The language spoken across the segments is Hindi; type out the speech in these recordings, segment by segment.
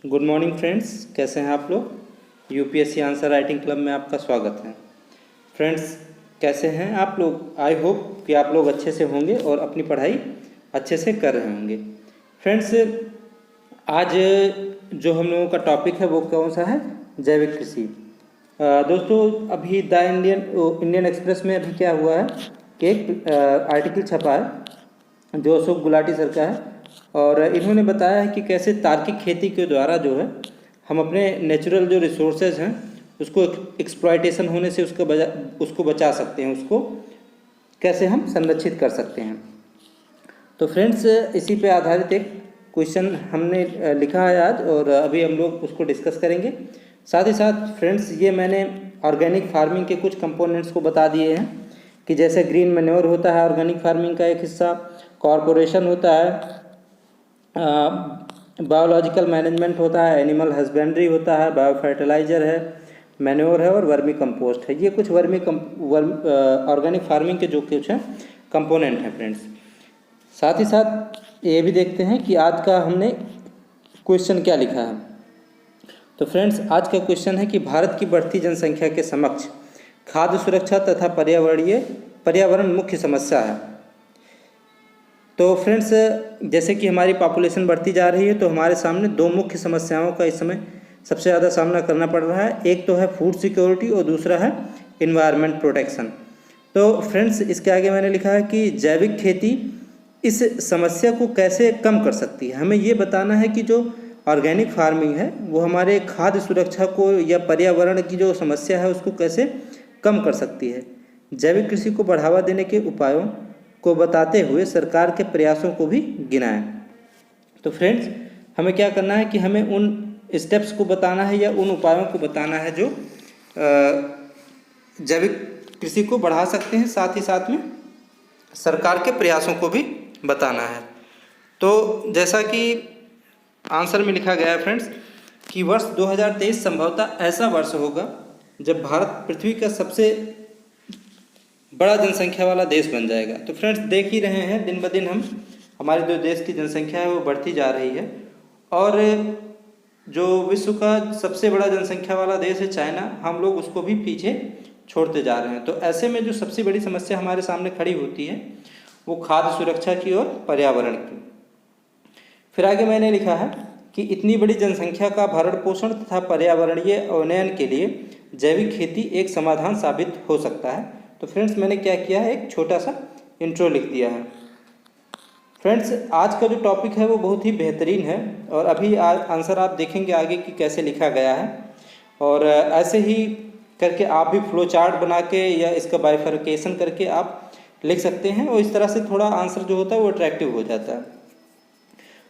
गुड मॉर्निंग फ्रेंड्स, कैसे हैं आप लोग। यूपीएससी आंसर राइटिंग क्लब में आपका स्वागत है। फ्रेंड्स, कैसे हैं आप लोग। आई होप कि आप लोग अच्छे से होंगे और अपनी पढ़ाई अच्छे से कर रहे होंगे। फ्रेंड्स, आज जो हम लोगों का टॉपिक है वो कौन सा है, जैविक कृषि। दोस्तों, अभी द इंडियन एक्सप्रेस में अभी क्या हुआ है कि एक आर्टिकल छपा है जो अशोक गुलाटी सर का है, और इन्होंने बताया है कि कैसे तार्किक खेती के द्वारा जो है हम अपने नेचुरल जो रिसोर्सेज हैं उसको एक्सप्लॉयटेशन होने से उसको बचा सकते हैं, उसको कैसे हम संरक्षित कर सकते हैं। तो फ्रेंड्स, इसी पे आधारित एक क्वेश्चन हमने लिखा है आज, और अभी हम लोग उसको डिस्कस करेंगे। साथ ही साथ फ्रेंड्स, ये मैंने ऑर्गेनिक फार्मिंग के कुछ कंपोनेंट्स को बता दिए हैं कि जैसे ग्रीन मैन्योर होता है ऑर्गेनिक फार्मिंग का एक हिस्सा, कॉर्पोरेशन होता है, बायोलॉजिकल मैनेजमेंट होता है, एनिमल हस्बेंड्री होता है, बायो फर्टिलाइज़र है, मैन्योर है और वर्मी कंपोस्ट है। ये कुछ ऑर्गेनिक फार्मिंग के जो कुछ हैं कंपोनेंट हैं फ्रेंड्स। साथ ही साथ ये भी देखते हैं कि आज का हमने क्वेश्चन क्या लिखा है। तो फ्रेंड्स, आज का क्वेश्चन है कि भारत की बढ़ती जनसंख्या के समक्ष खाद्य सुरक्षा तथा पर्यावरण मुख्य समस्या है। तो फ्रेंड्स, जैसे कि हमारी पॉपुलेशन बढ़ती जा रही है तो हमारे सामने दो मुख्य समस्याओं का इस समय सबसे ज़्यादा सामना करना पड़ रहा है। एक तो है फूड सिक्योरिटी और दूसरा है इन्वायरमेंट प्रोटेक्शन। तो फ्रेंड्स, इसके आगे मैंने लिखा है कि जैविक खेती इस समस्या को कैसे कम कर सकती है। हमें ये बताना है कि जो ऑर्गेनिक फार्मिंग है वो हमारे खाद्य सुरक्षा को या पर्यावरण की जो समस्या है उसको कैसे कम कर सकती है। जैविक कृषि को बढ़ावा देने के उपायों को बताते हुए सरकार के प्रयासों को भी गिनाएं। तो फ्रेंड्स, हमें क्या करना है कि हमें उन स्टेप्स को बताना है या उन उपायों को बताना है जो जैविक कृषि को बढ़ा सकते हैं, साथ ही साथ में सरकार के प्रयासों को भी बताना है। तो जैसा कि आंसर में लिखा गया है फ्रेंड्स कि वर्ष 2023 संभवतः ऐसा वर्ष होगा जब भारत पृथ्वी का सबसे बड़ा जनसंख्या वाला देश बन जाएगा। तो फ्रेंड्स, देख ही रहे हैं दिन ब दिन हमारे जो देश की जनसंख्या है वो बढ़ती जा रही है, और जो विश्व का सबसे बड़ा जनसंख्या वाला देश है चाइना, हम लोग उसको भी पीछे छोड़ते जा रहे हैं। तो ऐसे में जो सबसे बड़ी समस्या हमारे सामने खड़ी होती है वो खाद्य सुरक्षा की और पर्यावरण की। फिर आगे मैंने लिखा है कि इतनी बड़ी जनसंख्या का भरण पोषण तथा पर्यावरणीय उन्नयन के लिए जैविक खेती एक समाधान साबित हो सकता है। तो फ्रेंड्स, मैंने क्या किया है, एक छोटा सा इंट्रो लिख दिया है। फ्रेंड्स, आज का जो टॉपिक है वो बहुत ही बेहतरीन है, और अभी आंसर आप देखेंगे आगे कि कैसे लिखा गया है, और ऐसे ही करके आप भी फ्लो चार्ट बना के या इसका बाइफर्केशन करके आप लिख सकते हैं, और इस तरह से थोड़ा आंसर जो होता है वो अट्रैक्टिव हो जाता है।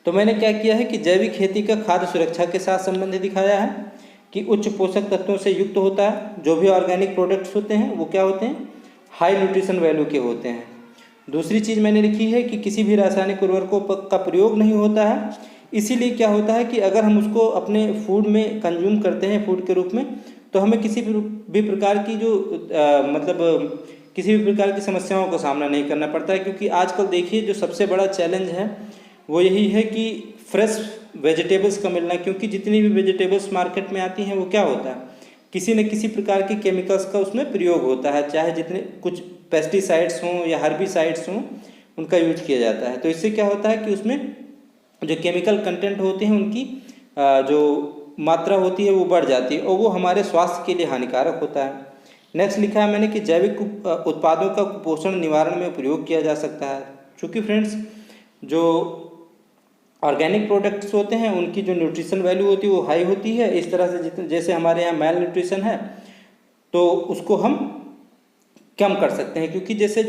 तो मैंने क्या किया है कि जैविक खेती का खाद्य सुरक्षा के साथ संबंध दिखाया है कि उच्च पोषक तत्वों से युक्त होता है। जो भी ऑर्गेनिक प्रोडक्ट्स होते हैं वो क्या होते हैं, हाई न्यूट्रिशन वैल्यू के होते हैं। दूसरी चीज़ मैंने लिखी है कि किसी भी रासायनिक उर्वरकों का प्रयोग नहीं होता है। इसीलिए क्या होता है कि अगर हम उसको अपने फूड में कंज्यूम करते हैं फूड के रूप में, तो हमें किसी भी प्रकार की किसी भी प्रकार की समस्याओं का सामना नहीं करना पड़ता है। क्योंकि आजकल देखिए जो सबसे बड़ा चैलेंज है वो यही है कि फ्रेश वेजिटेबल्स का मिलना। क्योंकि जितनी भी वेजिटेबल्स मार्केट में आती हैं वो क्या होता है, किसी न किसी प्रकार के केमिकल्स का उसमें प्रयोग होता है, चाहे जितने कुछ पेस्टिसाइड्स हों या हर्बिसाइड्स हों, उनका यूज किया जाता है। तो इससे क्या होता है कि उसमें जो केमिकल कंटेंट होते हैं उनकी जो मात्रा होती है वो बढ़ जाती है, और वो हमारे स्वास्थ्य के लिए हानिकारक होता है। नेक्स्ट लिखा है मैंने कि जैविक उत्पादों का कुपोषण निवारण में प्रयोग किया जा सकता है। चूँकि फ्रेंड्स, जो ऑर्गेनिक प्रोडक्ट्स होते हैं उनकी जो न्यूट्रिशन वैल्यू होती है वो हाई होती है। इस तरह से जैसे हमारे यहाँ मेल न्यूट्रिशन है तो उसको हम कम कर सकते हैं। क्योंकि जैसे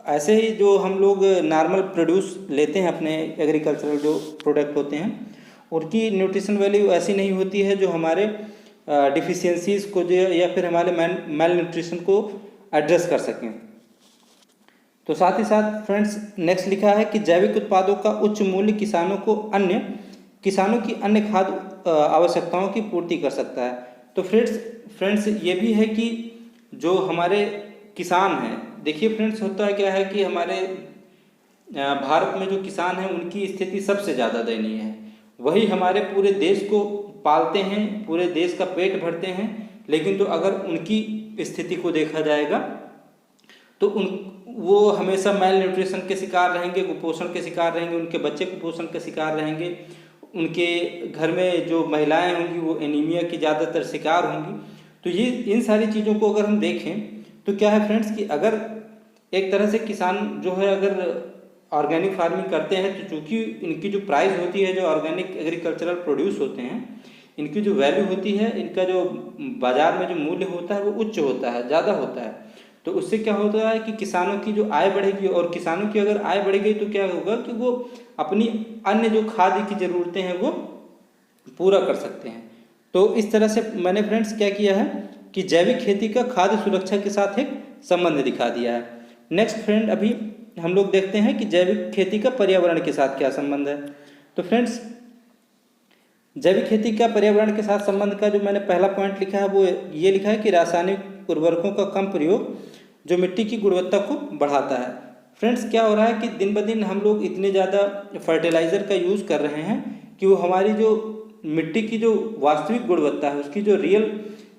ऐसे ही जो हम लोग नॉर्मल प्रोड्यूस लेते हैं अपने एग्रीकल्चरल जो प्रोडक्ट होते हैं उनकी न्यूट्रिशन वैल्यू ऐसी नहीं होती है जो हमारे डिफिशियंसीज़ को जो या फिर हमारे मेल न्यूट्रिशन को एड्रेस कर सकें। तो साथ ही साथ फ्रेंड्स, नेक्स्ट लिखा है कि जैविक उत्पादों का उच्च मूल्य किसानों की अन्य खाद्य आवश्यकताओं की पूर्ति कर सकता है। तो फ्रेंड्स ये भी है कि जो हमारे किसान हैं, देखिए फ्रेंड्स, होता है क्या है कि हमारे भारत में जो किसान हैं उनकी स्थिति सबसे ज़्यादा दयनीय है। वही हमारे पूरे देश को पालते हैं, पूरे देश का पेट भरते हैं। लेकिन तो अगर उनकी स्थिति को देखा जाएगा तो वो हमेशा मैल न्यूट्रिशन के शिकार रहेंगे, कुपोषण के शिकार रहेंगे, उनके बच्चे कुपोषण के शिकार रहेंगे, उनके घर में जो महिलाएं होंगी वो एनीमिया की ज़्यादातर शिकार होंगी। तो ये इन सारी चीज़ों को अगर हम देखें तो क्या है फ्रेंड्स कि अगर एक तरह से किसान जो है अगर ऑर्गेनिक फार्मिंग करते हैं तो चूँकि इनकी जो प्राइस होती है, जो ऑर्गेनिक एग्रीकल्चरल प्रोड्यूस होते हैं, इनकी जो वैल्यू होती है, इनका जो बाज़ार में जो मूल्य होता है वो उच्च होता है, ज़्यादा होता है। तो उससे क्या होता है कि किसानों की जो आय बढ़ेगी, और किसानों की अगर आय बढ़ गई तो क्या होगा कि वो अपनी अन्य जो खाद्य की ज़रूरतें हैं वो पूरा कर सकते हैं। तो इस तरह से मैंने फ्रेंड्स क्या किया है कि जैविक खेती का खाद्य सुरक्षा के साथ एक संबंध दिखा दिया है। नेक्स्ट फ्रेंड, अभी हम लोग देखते हैं कि जैविक खेती का पर्यावरण के साथ क्या संबंध है। तो फ्रेंड्स, जैविक खेती का पर्यावरण के साथ संबंध का जो मैंने पहला पॉइंट लिखा है वो ये लिखा है कि रासायनिक उर्वरकों का कम प्रयोग जो मिट्टी की गुणवत्ता को बढ़ाता है। फ्रेंड्स, क्या हो रहा है कि दिन ब दिन हम लोग इतने ज़्यादा फर्टिलाइज़र का यूज़ कर रहे हैं कि वो हमारी जो मिट्टी की जो वास्तविक गुणवत्ता है, उसकी जो रियल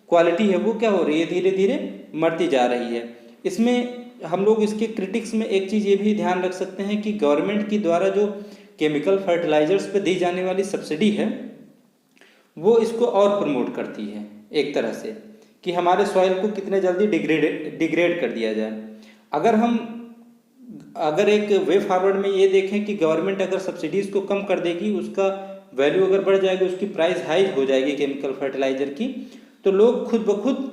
क्वालिटी है वो क्या हो रही है, धीरे धीरे मरती जा रही है। इसमें हम लोग इसके क्रिटिक्स में एक चीज़ ये भी ध्यान रख सकते हैं कि गवर्नमेंट की द्वारा जो केमिकल फर्टिलाइजर्स पे दी जाने वाली सब्सिडी है वो इसको और प्रमोट करती है एक तरह से, कि हमारे सॉइल को कितने जल्दी डिग्रेड कर दिया जाए। अगर एक वे फॉरवर्ड में ये देखें कि गवर्नमेंट अगर सब्सिडीज़ को कम कर देगी, उसका वैल्यू अगर बढ़ जाएगी, उसकी प्राइस हाई हो जाएगी केमिकल फर्टिलाइज़र की, तो लोग खुद ब खुद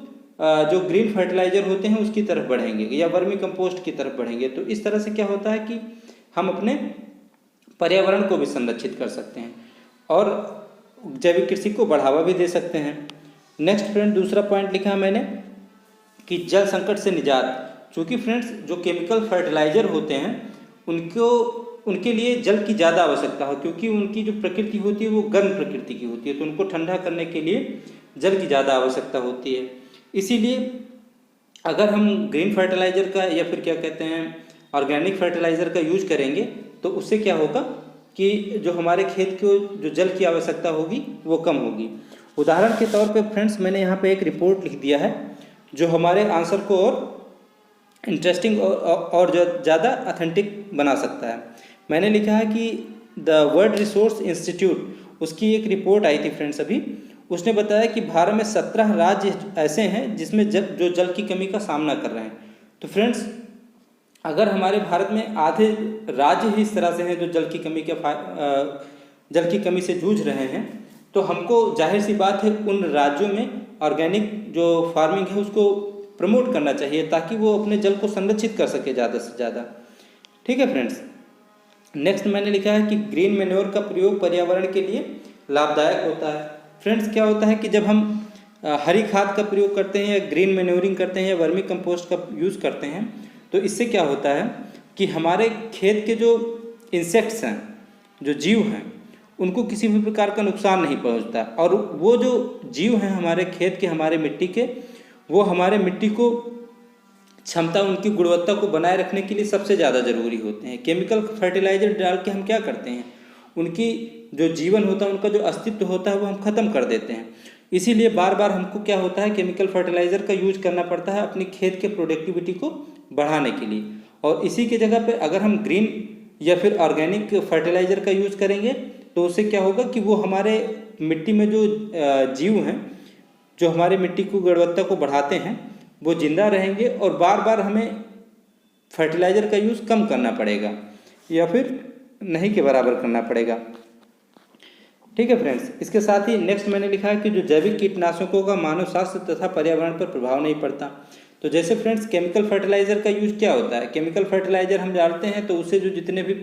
जो ग्रीन फर्टिलाइज़र होते हैं उसकी तरफ बढ़ेंगे या वर्मी कंपोस्ट की तरफ बढ़ेंगे। तो इस तरह से क्या होता है कि हम अपने पर्यावरण को भी संरक्षित कर सकते हैं और जैविक कृषि को बढ़ावा भी दे सकते हैं। नेक्स्ट फ्रेंड, दूसरा पॉइंट लिखा है मैंने कि जल संकट से निजात। चूँकि फ्रेंड्स जो केमिकल फर्टिलाइज़र होते हैं उनके लिए जल की ज़्यादा आवश्यकता हो, क्योंकि उनकी जो प्रकृति होती है वो गर्म प्रकृति की होती है, तो उनको ठंडा करने के लिए जल की ज़्यादा आवश्यकता होती है। इसीलिए अगर हम ग्रीन फर्टिलाइज़र का या फिर क्या कहते हैं ऑर्गेनिक फर्टिलाइज़र का यूज करेंगे तो उससे क्या होगा कि जो हमारे खेत को जो जल की आवश्यकता होगी वो कम होगी। उदाहरण के तौर पे फ्रेंड्स, मैंने यहाँ पे एक रिपोर्ट लिख दिया है जो हमारे आंसर को और इंटरेस्टिंग और ज़्यादा ऑथेंटिक बना सकता है। मैंने लिखा है कि द वर्ल्ड रिसोर्स इंस्टीट्यूट, उसकी एक रिपोर्ट आई थी फ्रेंड्स अभी, उसने बताया कि भारत में 17 राज्य ऐसे हैं जिसमें जो जल की कमी का सामना कर रहे हैं। तो फ्रेंड्स, अगर हमारे भारत में आधे राज्य ही इस तरह से हैं जो जल की कमी से जूझ रहे हैं, तो हमको जाहिर सी बात है उन राज्यों में ऑर्गेनिक जो फार्मिंग है उसको प्रमोट करना चाहिए ताकि वो अपने जल को संरक्षित कर सके ज़्यादा से ज़्यादा। ठीक है फ्रेंड्स। नेक्स्ट मैंने लिखा है कि ग्रीन मैन्योर का प्रयोग पर्यावरण के लिए लाभदायक होता है। फ्रेंड्स, क्या होता है कि जब हम हरी खाद का प्रयोग करते हैं या ग्रीन मैन्योरिंग करते हैं या वर्मी कंपोस्ट का यूज़ करते हैं तो इससे क्या होता है कि हमारे खेत के जो इंसेक्ट्स हैं, जो जीव हैं, उनको किसी भी प्रकार का नुकसान नहीं पहुंचता, और वो जो जीव हैं हमारे खेत के, हमारे मिट्टी के, वो हमारे मिट्टी को क्षमता, उनकी गुणवत्ता को बनाए रखने के लिए सबसे ज़्यादा ज़रूरी होते हैं। केमिकल फर्टिलाइज़र डाल के हम क्या करते हैं, उनकी जो जीवन होता है, उनका जो अस्तित्व होता है वो हम ख़त्म कर देते हैं। इसीलिए बार बार हमको क्या होता है केमिकल फर्टिलाइज़र का यूज करना पड़ता है अपनी खेत के प्रोडक्टिविटी को बढ़ाने के लिए। और इसी के जगह पे अगर हम ग्रीन या फिर ऑर्गेनिक फर्टिलाइज़र का यूज़ करेंगे तो उससे क्या होगा कि वो हमारे मिट्टी में जो जीव हैं जो हमारे मिट्टी की गुणवत्ता को बढ़ाते हैं वो जिंदा रहेंगे और बार बार हमें फर्टिलाइज़र का यूज़ कम करना पड़ेगा या फिर नहीं के बराबर करना पड़ेगा। ठीक है फ्रेंड्स। इसके साथ ही नेक्स्ट मैंने लिखा है कि जो जैविक कीटनाशकों का मानव स्वास्थ्य तथा पर्यावरण पर प्रभाव नहीं पड़ता। तो जैसे फ्रेंड्स केमिकल फर्टिलाइज़र का यूज़ क्या होता है, केमिकल फर्टिलाइज़र हम डालते हैं तो उससे जो जितने भी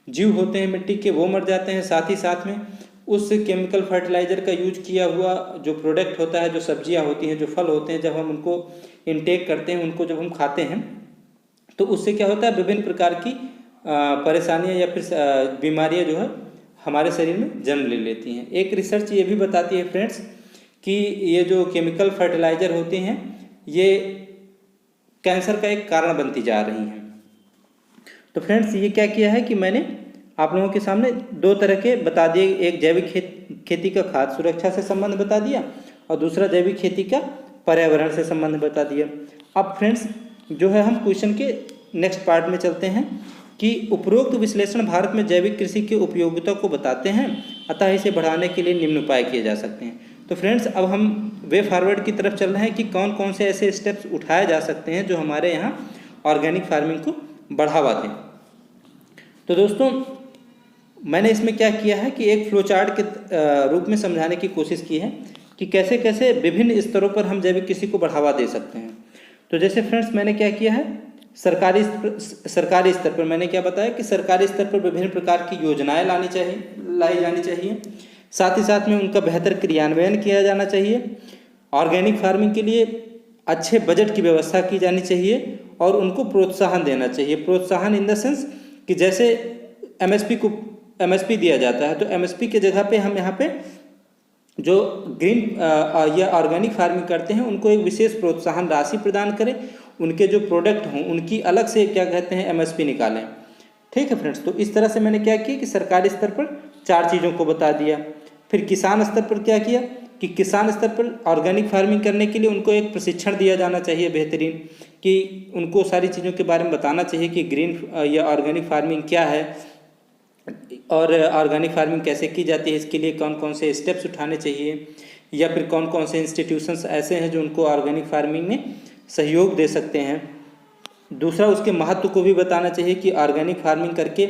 जीव होते हैं मिट्टी के वो मर जाते हैं, साथ ही साथ में उस केमिकल फर्टिलाइज़र का यूज किया हुआ जो प्रोडक्ट होता है, जो सब्जियां होती हैं, जो फल होते हैं, जब हम उनको इनटेक करते हैं, उनको जब हम खाते हैं तो उससे क्या होता है विभिन्न प्रकार की परेशानियां या फिर बीमारियां जो है हमारे शरीर में जन्म ले लेती हैं। एक रिसर्च ये भी बताती है फ्रेंड्स कि ये जो केमिकल फर्टिलाइज़र होते हैं ये कैंसर का एक कारण बनती जा रही हैं। तो फ्रेंड्स ये क्या किया है कि मैंने आप लोगों के सामने दो तरह के बता दिए, एक जैविक खेती का खाद्य सुरक्षा से संबंध बता दिया और दूसरा जैविक खेती का पर्यावरण से संबंध बता दिया। अब फ्रेंड्स जो है हम क्वेश्चन के नेक्स्ट पार्ट में चलते हैं कि उपरोक्त विश्लेषण भारत में जैविक कृषि की उपयोगिता को बताते हैं, अतः इसे बढ़ाने के लिए निम्न उपाय किए जा सकते हैं। तो फ्रेंड्स अब हम वे फॉरवर्ड की तरफ चल रहे हैं कि कौन कौन से ऐसे स्टेप्स उठाए जा सकते हैं जो हमारे यहाँ ऑर्गेनिक फार्मिंग को बढ़ावा दें। तो दोस्तों मैंने इसमें क्या किया है कि एक फ्लो चार्ट के रूप में समझाने की कोशिश की है कि कैसे कैसे विभिन्न स्तरों पर हम जैविक कृषि को बढ़ावा दे सकते हैं। तो जैसे फ्रेंड्स मैंने क्या किया है, सरकारी स्तर पर मैंने क्या बताया कि सरकारी स्तर पर विभिन्न प्रकार की योजनाएं लाई जानी चाहिए, साथ ही साथ में उनका बेहतर क्रियान्वयन किया जाना चाहिए। ऑर्गेनिक फार्मिंग के लिए अच्छे बजट की व्यवस्था की जानी चाहिए और उनको प्रोत्साहन देना चाहिए। प्रोत्साहन इन द सेंस कि जैसे एमएसपी दिया जाता है, तो एमएसपी के जगह पे हम यहाँ पे जो ग्रीन या ऑर्गेनिक फार्मिंग करते हैं उनको एक विशेष प्रोत्साहन राशि प्रदान करें, उनके जो प्रोडक्ट हों उनकी अलग से क्या कहते हैं एमएसपी निकालें। ठीक है फ्रेंड्स, तो इस तरह से मैंने क्या किया कि सरकारी स्तर पर 4 चीज़ों को बता दिया। फिर किसान स्तर पर क्या किया कि किसान स्तर पर ऑर्गेनिक फार्मिंग करने के लिए उनको एक प्रशिक्षण दिया जाना चाहिए बेहतरीन, कि उनको सारी चीज़ों के बारे में बताना चाहिए कि ग्रीन या ऑर्गेनिक फार्मिंग क्या है और ऑर्गेनिक फार्मिंग कैसे की जाती है, इसके लिए कौन कौन से स्टेप्स उठाने चाहिए, या फिर कौन कौन से इंस्टीट्यूशंस ऐसे हैं जो उनको ऑर्गेनिक फार्मिंग में सहयोग दे सकते हैं। दूसरा उसके महत्व को भी बताना चाहिए कि ऑर्गेनिक फार्मिंग करके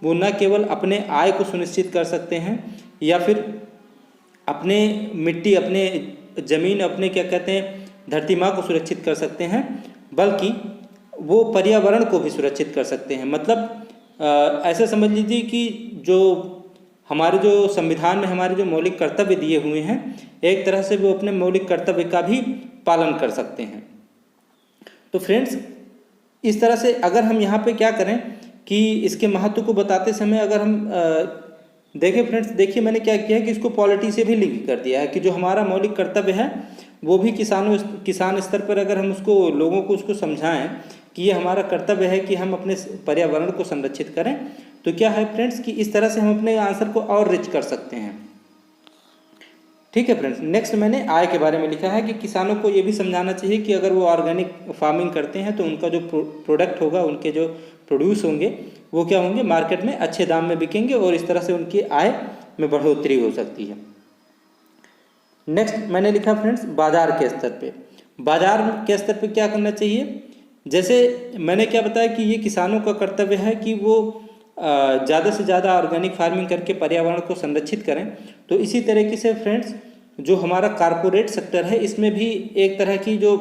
वो न केवल अपने आय को सुनिश्चित कर सकते हैं या फिर अपने मिट्टी, अपने ज़मीन, अपने क्या कहते हैं धरती माँ को सुरक्षित कर सकते हैं, बल्कि वो पर्यावरण को भी सुरक्षित कर सकते हैं। मतलब ऐसा समझ लीजिए कि जो हमारे जो संविधान में हमारे जो मौलिक कर्तव्य दिए हुए हैं, एक तरह से वो अपने मौलिक कर्तव्य का भी पालन कर सकते हैं। तो फ्रेंड्स इस तरह से अगर हम यहाँ पे क्या करें कि इसके महत्व को बताते समय अगर हम देखें फ्रेंड्स, देखिए मैंने क्या किया है कि इसको पॉलिटी से भी लिंक कर दिया है कि जो हमारा मौलिक कर्तव्य है वो भी किसान स्तर पर अगर हम उसको लोगों को उसको समझाएं कि ये हमारा कर्तव्य है कि हम अपने पर्यावरण को संरक्षित करें, तो क्या है फ्रेंड्स कि इस तरह से हम अपने आंसर को और रिच कर सकते हैं। ठीक है फ्रेंड्स, नेक्स्ट मैंने आय के बारे में लिखा है कि किसानों को ये भी समझाना चाहिए कि अगर वो ऑर्गेनिक फार्मिंग करते हैं तो उनका जो प्रोडक्ट होगा, उनके जो प्रोड्यूस होंगे वो क्या होंगे, मार्केट में अच्छे दाम में बिकेंगे और इस तरह से उनकी आय में बढ़ोतरी हो सकती है। नेक्स्ट मैंने लिखा फ्रेंड्स बाजार के स्तर पे, बाजार के स्तर पे क्या करना चाहिए। जैसे मैंने क्या बताया कि ये किसानों का कर्तव्य है कि वो ज़्यादा से ज़्यादा ऑर्गेनिक फार्मिंग करके पर्यावरण को संरक्षित करें, तो इसी तरीके से फ्रेंड्स जो हमारा कारपोरेट सेक्टर है इसमें भी एक तरह की जो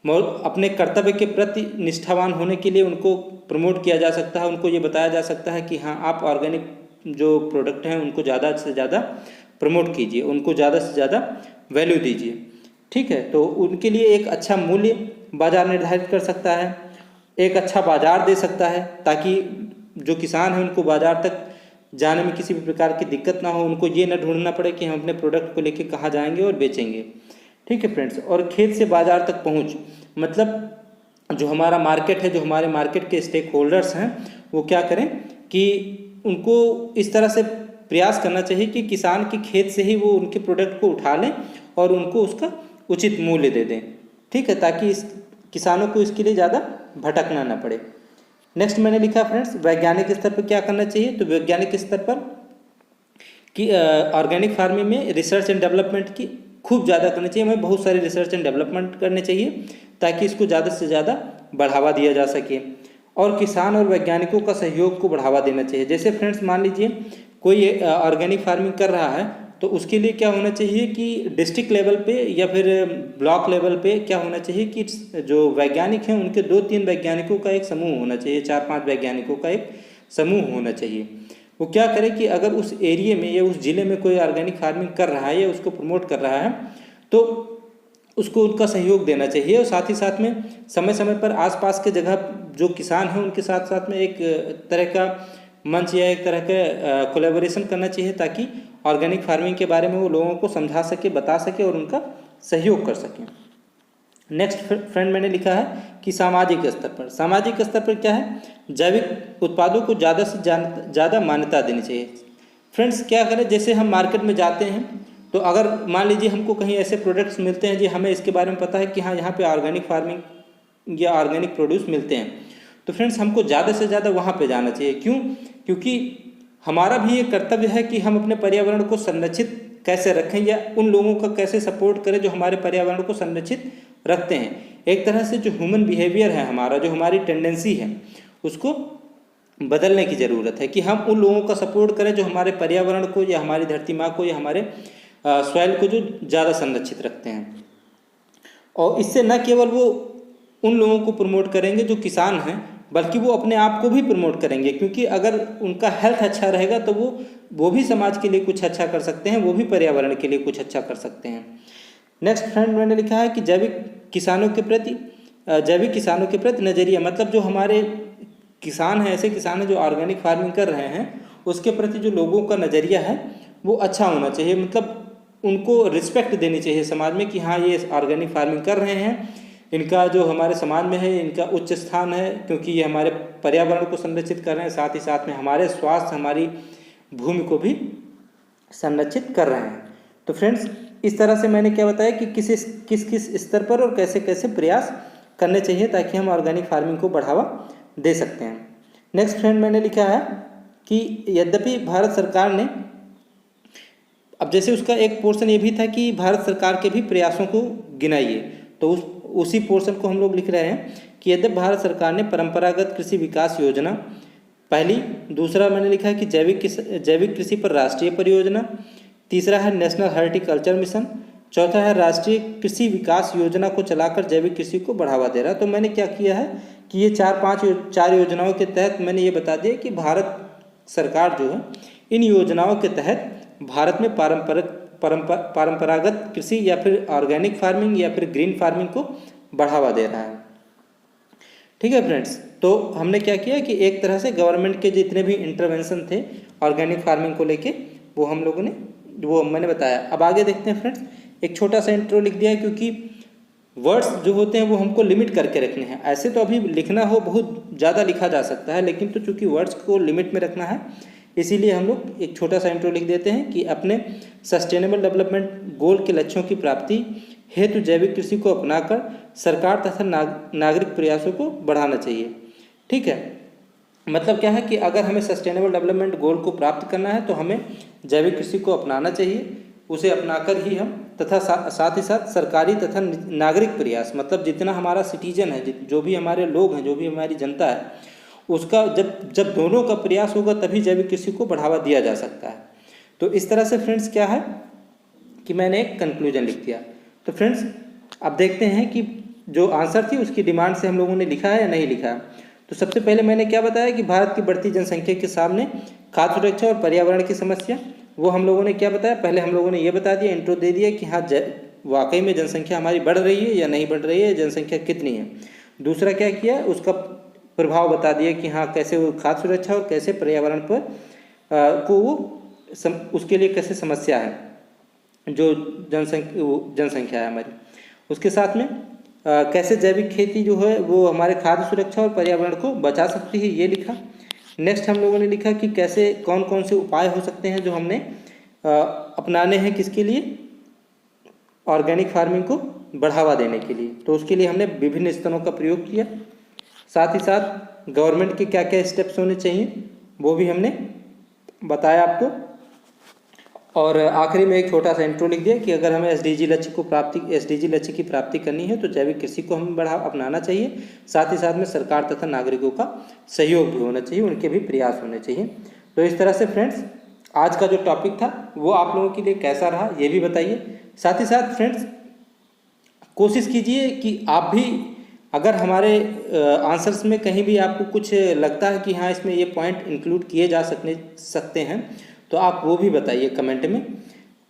अपने कर्तव्य के प्रति निष्ठावान होने के लिए उनको प्रमोट किया जा सकता है, उनको ये बताया जा सकता है कि हाँ आप ऑर्गेनिक जो प्रोडक्ट हैं उनको ज़्यादा से ज़्यादा प्रमोट कीजिए, उनको ज़्यादा से ज़्यादा वैल्यू दीजिए। ठीक है, तो उनके लिए एक अच्छा मूल्य बाजार निर्धारित कर सकता है, एक अच्छा बाजार दे सकता है ताकि जो किसान हैं उनको बाजार तक जाने में किसी भी प्रकार की दिक्कत ना हो, उनको ये ना ढूंढना पड़े कि हम अपने प्रोडक्ट को लेके कहाँ जाएंगे और बेचेंगे। ठीक है फ्रेंड्स, और खेत से बाजार तक पहुँच, मतलब जो हमारा मार्केट है, जो हमारे मार्केट के स्टेक होल्डर्स हैं वो क्या करें कि उनको इस तरह से प्रयास करना चाहिए कि किसान के खेत से ही वो उनके प्रोडक्ट को उठा लें और उनको उसका उचित मूल्य दे दें। ठीक है, ताकि इस किसानों को इसके लिए ज़्यादा भटकना ना पड़े। नेक्स्ट मैंने लिखा फ्रेंड्स वैज्ञानिक स्तर पर क्या करना चाहिए, तो वैज्ञानिक स्तर पर कि ऑर्गेनिक फार्मिंग में रिसर्च एंड डेवलपमेंट की खूब ज़्यादा करनी चाहिए, हमें बहुत सारी रिसर्च एंड डेवलपमेंट करने चाहिए ताकि इसको ज़्यादा से ज़्यादा बढ़ावा दिया जा सके, और किसान और वैज्ञानिकों का सहयोग को बढ़ावा देना चाहिए। जैसे फ्रेंड्स मान लीजिए कोई ऑर्गेनिक फार्मिंग कर रहा है तो उसके लिए क्या होना चाहिए कि डिस्ट्रिक्ट लेवल पे या फिर ब्लॉक लेवल पे क्या होना चाहिए कि जो वैज्ञानिक हैं उनके 2-3 वैज्ञानिकों का एक समूह होना चाहिए, 4-5 वैज्ञानिकों का एक समूह होना चाहिए। वो क्या करे कि अगर उस एरिया में या उस ज़िले में कोई ऑर्गेनिक फार्मिंग कर रहा है या उसको प्रमोट कर रहा है तो उसको उनका सहयोग देना चाहिए, और साथ ही साथ में समय समय पर आसपास के जगह जो किसान हैं उनके साथ साथ में एक तरह का मंच या एक तरह का कोलैबोरेशन करना चाहिए ताकि ऑर्गेनिक फार्मिंग के बारे में वो लोगों को समझा सके, बता सके और उनका सहयोग कर सकें। नेक्स्ट फ्रेंड मैंने लिखा है कि सामाजिक स्तर पर, सामाजिक स्तर पर क्या है, जैविक उत्पादों को ज़्यादा से ज़्यादा मान्यता देनी चाहिए। फ्रेंड्स क्या करें, जैसे हम मार्केट में जाते हैं तो अगर मान लीजिए हमको कहीं ऐसे प्रोडक्ट्स मिलते हैं जी, हमें इसके बारे में पता है कि हाँ यहाँ पे ऑर्गेनिक फार्मिंग या ऑर्गेनिक प्रोड्यूस मिलते हैं, तो फ्रेंड्स हमको ज़्यादा से ज़्यादा वहाँ पे जाना चाहिए। क्यों? क्योंकि हमारा भी ये कर्तव्य है कि हम अपने पर्यावरण को संरक्षित कैसे रखें या उन लोगों का कैसे सपोर्ट करें जो हमारे पर्यावरण को संरक्षित रखते हैं। एक तरह से जो ह्यूमन बिहेवियर है हमारा, जो हमारी टेंडेंसी है, उसको बदलने की ज़रूरत है कि हम उन लोगों का सपोर्ट करें जो हमारे पर्यावरण को या हमारी धरती माँ को या हमारे सॉइल को जो ज़्यादा संरक्षित रखते हैं। और इससे न केवल वो उन लोगों को प्रमोट करेंगे जो किसान हैं, बल्कि वो अपने आप को भी प्रमोट करेंगे, क्योंकि अगर उनका हेल्थ अच्छा रहेगा तो वो भी समाज के लिए कुछ अच्छा कर सकते हैं, वो भी पर्यावरण के लिए कुछ अच्छा कर सकते हैं। नेक्स्ट फ्रेंड मैंने लिखा है कि जैविक किसानों के प्रति नज़रिया, मतलब जो हमारे किसान हैं, ऐसे किसान हैं जो ऑर्गेनिक फार्मिंग कर रहे हैं, उसके प्रति जो लोगों का नज़रिया है वो अच्छा होना चाहिए। मतलब उनको रिस्पेक्ट देनी चाहिए समाज में कि हाँ ये ऑर्गेनिक फार्मिंग कर रहे हैं, इनका जो हमारे समाज में है इनका उच्च स्थान है, क्योंकि ये हमारे पर्यावरण को संरक्षित कर रहे हैं, साथ ही साथ में हमारे स्वास्थ्य, हमारी भूमि को भी संरक्षित कर रहे हैं। तो फ्रेंड्स इस तरह से मैंने क्या बताया कि किस स्तर पर और कैसे कैसे प्रयास करने चाहिए ताकि हम ऑर्गेनिक फार्मिंग को बढ़ावा दे सकते हैं। नेक्स्ट फ्रेंड मैंने लिखा है कि यद्यपि भारत सरकार ने, अब जैसे उसका एक पोर्शन ये भी था कि भारत सरकार के भी प्रयासों को गिनाइए, तो उसी पोर्शन को हम लोग लिख रहे हैं कि यद्यपि भारत सरकार ने परंपरागत कृषि विकास योजना पहली, दूसरा मैंने लिखा है कि जैविक कृषि पर राष्ट्रीय परियोजना, तीसरा है नेशनल हॉर्टिकल्चर मिशन, चौथा है राष्ट्रीय कृषि विकास योजना को चलाकर जैविक कृषि को बढ़ावा दे रहा है। तो मैंने क्या किया है कि ये चार योजनाओं के तहत मैंने ये बता दिया कि भारत सरकार जो है इन योजनाओं के तहत भारत में परंपरागत कृषि या फिर ऑर्गेनिक फार्मिंग या फिर ग्रीन फार्मिंग को बढ़ावा दे रहा है। ठीक है फ्रेंड्स, तो हमने क्या किया कि एक तरह से गवर्नमेंट के जितने भी इंटरवेंशन थे ऑर्गेनिक फार्मिंग को लेके वो हम लोगों ने मैंने बताया। अब आगे देखते हैं फ्रेंड्स, एक छोटा सा इंट्रो लिख दिया है क्योंकि वर्ड्स जो होते हैं वो हमको लिमिट करके रखने हैं। ऐसे तो अभी लिखना हो बहुत ज़्यादा लिखा जा सकता है, लेकिन तो चूँकि वर्ड्स को लिमिट में रखना है इसीलिए हम लोग एक छोटा सा इंट्रो लिख देते हैं कि अपने सस्टेनेबल डेवलपमेंट गोल के लक्ष्यों की प्राप्ति हेतु जैविक कृषि को अपनाकर सरकार तथा नागरिक प्रयासों को बढ़ाना चाहिए। ठीक है, मतलब क्या है कि अगर हमें सस्टेनेबल डेवलपमेंट गोल को प्राप्त करना है तो हमें जैविक कृषि को अपनाना चाहिए, उसे अपनाकर ही हम तथा साथ ही साथ सरकारी तथा नागरिक प्रयास, मतलब जितना हमारा सिटीजन है, जो भी हमारे लोग हैं, जो भी हमारी जनता है, उसका जब दोनों का प्रयास होगा तभी जैविक कृषि को बढ़ावा दिया जा सकता है। तो इस तरह से फ्रेंड्स क्या है कि मैंने एक कंक्लूजन लिख दिया। तो फ्रेंड्स अब देखते हैं कि जो आंसर थी उसकी डिमांड से हम लोगों ने लिखा है या नहीं लिखा है। तो सबसे पहले मैंने क्या बताया कि भारत की बढ़ती जनसंख्या के सामने खाद्य सुरक्षा और पर्यावरण की समस्या, वो हम लोगों ने क्या बताया, पहले हम लोगों ने ये बता दिया, इंट्रो दे दिया कि हाँ वाकई में जनसंख्या हमारी बढ़ रही है या नहीं बढ़ रही है, जनसंख्या कितनी है। दूसरा क्या किया, उसका प्रभाव बता दिया कि हाँ कैसे वो खाद्य सुरक्षा और कैसे पर्यावरण पर को वो उसके लिए कैसे समस्या है जो जनसंख्या है हमारी। उसके साथ में कैसे जैविक खेती जो है वो हमारे खाद्य सुरक्षा और पर्यावरण को बचा सकती है, ये लिखा। नेक्स्ट हम लोगों ने लिखा कि कैसे कौन कौन से उपाय हो सकते हैं जो हमने अपनाने हैं, किसके लिए, ऑर्गेनिक फार्मिंग को बढ़ावा देने के लिए। तो उसके लिए हमने विभिन्न स्तरों का प्रयोग किया, साथ ही साथ गवर्नमेंट के क्या क्या स्टेप्स होने चाहिए वो भी हमने बताया आपको। और आखिरी में एक छोटा सा इंट्रो लिख दिया कि अगर हमें एसडीजी लक्ष्य की प्राप्ति करनी है तो जैविक कृषि को हमें अपनाना चाहिए, साथ ही साथ में सरकार तथा नागरिकों का सहयोग भी होना चाहिए, उनके भी प्रयास होने चाहिए। तो इस तरह से फ्रेंड्स आज का जो टॉपिक था वो आप लोगों के लिए कैसा रहा ये भी बताइए। साथ ही साथ फ्रेंड्स कोशिश कीजिए कि आप भी अगर हमारे आंसर्स में कहीं भी आपको कुछ लगता है कि हाँ इसमें ये पॉइंट इंक्लूड किए जा सकते हैं तो आप वो भी बताइए कमेंट में,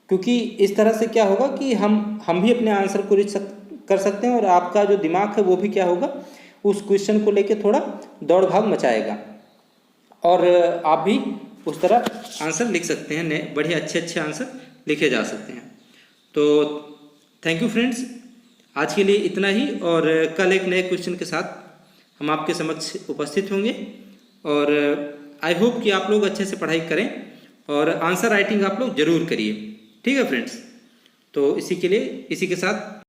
क्योंकि इस तरह से क्या होगा कि हम भी अपने आंसर को रीच कर सकते हैं और आपका जो दिमाग है वो भी क्या होगा उस क्वेश्चन को लेके थोड़ा दौड़ भाग मचाएगा और आप भी उस तरह आंसर लिख सकते हैं, बढ़िया अच्छे आंसर लिखे जा सकते हैं। तो थैंक यू फ्रेंड्स, आज के लिए इतना ही, और कल एक नए क्वेश्चन के साथ हम आपके समक्ष उपस्थित होंगे। और आई होप कि आप लोग अच्छे से पढ़ाई करें और आंसर राइटिंग आप लोग जरूर करिए। ठीक है फ्रेंड्स, तो इसी के साथ